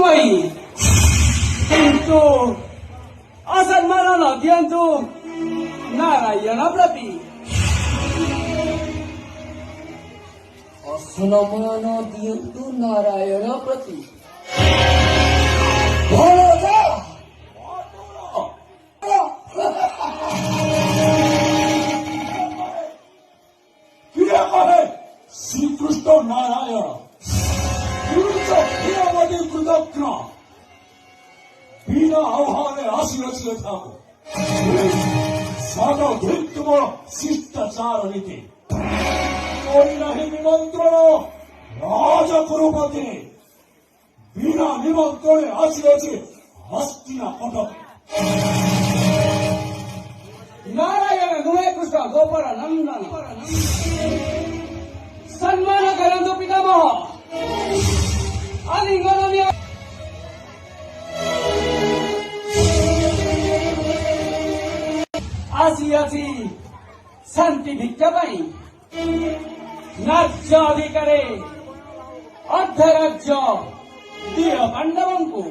ନୁହେଁ, କିନ୍ତୁ ଅସମ୍ମାନ ନ ଦିଅନ୍ତୁ ନାରାୟଣ ପ୍ରତି। ଅସମ୍ମାନ ଦିଅନ୍ତୁ ନାରାୟଣ ପ୍ରତି। শ্রীকৃষ্ণ নারায়ণ কৃতজ্ঞ বিনা আহ্বানে আসিয়াছিল থাকো সর্বধৃত্ব শিষ্টাচার নীতি করিনাহি নিমন্ত্রণ রাজকুরুপতি বিনা নিমন্ত্রণে আসিয়াছে হস্তিনা কটক। नारायण नुहे कृष्ण गोपर नंदन सम्मान करंतु पितामह आलिंगन आसी शांति भिक्षा पाई राज्य अधिकारी अर्ध राज्य दिय पांडवों को